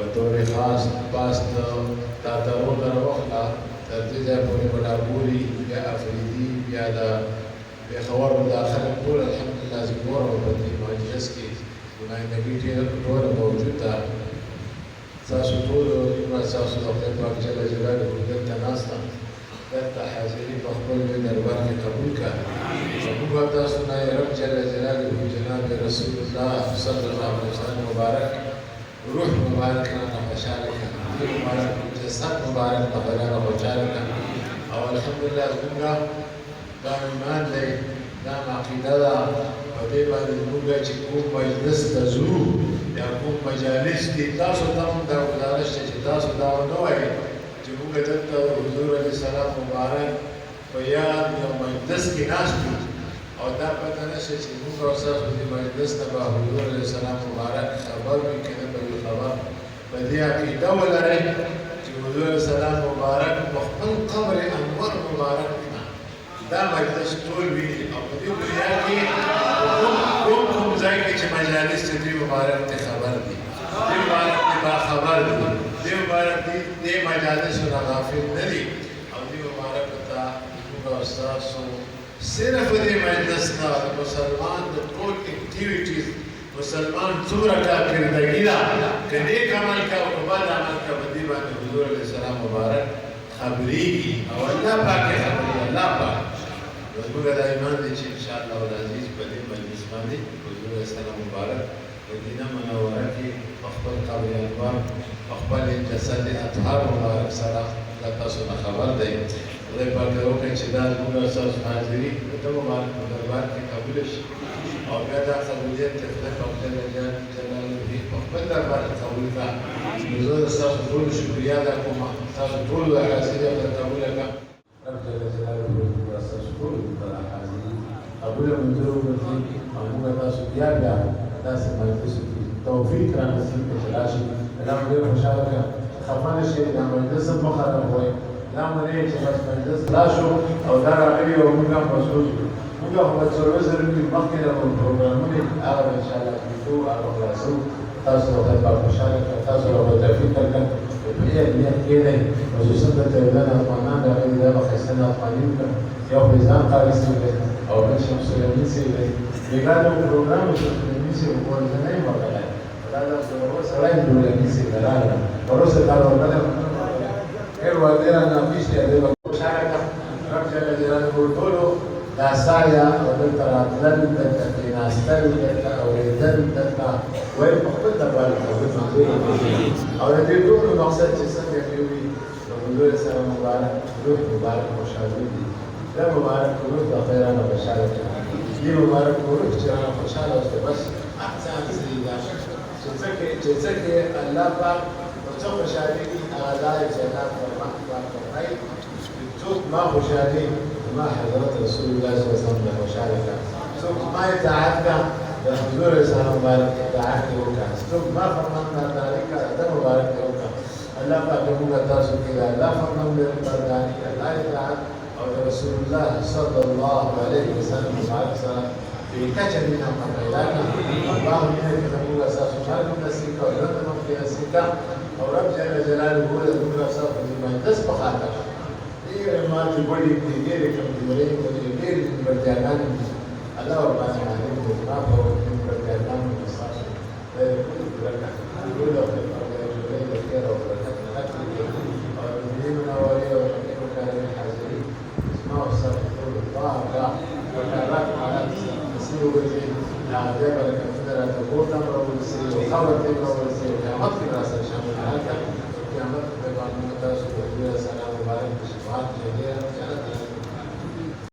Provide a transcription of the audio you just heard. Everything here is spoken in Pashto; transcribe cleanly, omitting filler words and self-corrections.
بطور خاص پاس دا ترو در وخلا تر دې ځای پورې وډاګوري بیا افریدي بیا د پېښور داخل ټول الحمدلله زموږ په دې مجلس کې نمایندګي ټوله موجود ده. تاسو ټول ستاسو د خدای پاک جل جلاله دلته ناست ده، دلته حاضري په خپل لوی دربار کې قبول کړه. موږ تاسو نه رب جل جلاله جناب رسول الله صلی الله علیه وسلم مبارک روح مبارک رانا خوشحاله کړه، مبارک جسد مبارک په رانا خوشحاله کړه. او الحمدلله زموږ دا ایمان دی، دا عقیده ده، په دې باندې موږ چې کوم مجلس ته ځو یا کوم مجالس کې تاسو ته هم دا ګزارش دی چې تاسو دا ونه وایئ چې موږ دلته حضور علیه السلام مبارک په یاد یو مجلس کې ناست یو او دا پته نه شي چې موږ او ستاسو دې مجلس ته به حضور علیه السلام مبارک خبر وي که نه به وي خبر. په دې عقیده ولرئ چې حضور علیه السلام مبارک په خپل قبر انور مبارک دا مجلس ټول ویني او په دې دنیا کې کوم ځای کې چې مجالس چې دې مبارک ته خبر دي، دې مبارک ته باخبر دي، دې مبارک دې مجالسو نه غافل نه دي او دې مبارک ته موږ او ستاسو صرف دې مجلس نه د مسلمان د ټول اکټیویټیز مسلمان څومره کارکردګي ده که نیک عمل کوه او که بد عمل کوه په دې باندې حضور علیه السلام مبارک خبرېږي او الله پاک یې خبرېږي. الله پاک زموږ دا ایمان دی چې انشاءالله العزیز په دې مجلس باندې حضور علیه السلام مبارک مدینه منوره کې په خپل قبر انوار په خپل جسد اطهار مبارک سره دا تاسو نه خبر دی. خدای پاک دې وکړي چې دا زموږ او ستاسو حاضري د ده مبارک په دربار کې قبوله شي او بیا دا قبولیت ته خدای پاک جل جلاله په خپل دربار کې قبول کړه. نو زه د ستاسو ټولو شکریا ادا کوم، ستاسو ټولو د حاضري خدای قبوله کړه. رب جل جلاله ستاسو ټولو لپاره حاضري قبوله منظور وګرځي او موږ تاسو بیا داسې مجلسو کې توفیق رانصیب کړي چې راشئ. دا مو ډېر خوشحاله کړم، خفه نه شئ، دا مجلس هم مه خرابوئ. دا مو نه چې بس مجلس خلاص شو او دا راغلي او موږ هم مصروف شو. موږ خو په څلور زره مخکې د پروګرامونه هغه به انشاءالله کېږدو، هغه به خلاصو. تاسو به خدای پاک خوشحاله کړه، تاسو به توفیق درکړه. په دې نیت کښېنئ، خصوصا دلته یو ځل افغانان راغلي دا به ښایسته افغاني وکړه. یو فیضان قاري صاحب دی او بل شمس الامین صاحب دی. بېګا د پروګرام شمس الامین صاحب وویل زه نه یم ورغلی، دا داسې یو سړی د الامین صاحب نه راغلم، وروسته کال ورغلی خیر واردې رانه اخیستې دی به خوشحاله کړه. رب جل جلاله ټولو دا سایه او دلته راتلل، دلته کېناستل، دلته اورېدل، دلته ویل په خپل دربار کې قبول منظور وګرځي او د دې ټولو مقصد چې څنګه چې وي د حضور سره مبارک روح مبارک خوشحالېږي. دا مبارک روح د خیر رانه خوشحاله کړي، دې مبارک روح چې رانه خوشحاله اوسې بس هڅه همسري ده چې څه کې الله پاک په څه خوشحالېږي هغه لارې جنات فرمایي چې څوک ما خوشحالي ما حضرت رسول الله صلی الله علیه وسلم خوشحاله کړه، څوک ما اطاعت کړه د حضور علیه السلام مبارک اطاعت یې وکړه، څوک ما فرمانبرداري کړه د مبارک یې وکړه. الله پاک موږ تاسو کې د الله فرمانبرداري، الله اطاعت او د رسول الله صلی الله علیه وسلم مبارک سره بې کچه مینه پیدا کړه. الله مینه کې زموږ اساسو مرګ نصیب کړه او ژوند هم پرې نصیب کړه او رب جل جلاله د زموږ اساسو د مجلس په خاطر ډېرې ماتې بڼې دي، ډېرې کمزورۍ دي، ډېرې نیمګړتیاګانې دي. الله ورباندې عالم دی، زما په نیمګړتیاګانو کې ستاسو خدای دې ټولې پوره کړه، ټول او ټولۍ د خیر او برکت نه ډک کړي او د دې منورې او شفیع مکارمې حاضري زما او ستاسو ټولو پاکه وکالات حالات نصیب وګرځي. د هغې برکتونه راته کورته هم راورسوي او قبر ته هم راورسوي او قیامت کې راسره شامل کړه. قیامت کې به موږ تاسو د حضور سلام مبارک په شفاعت کې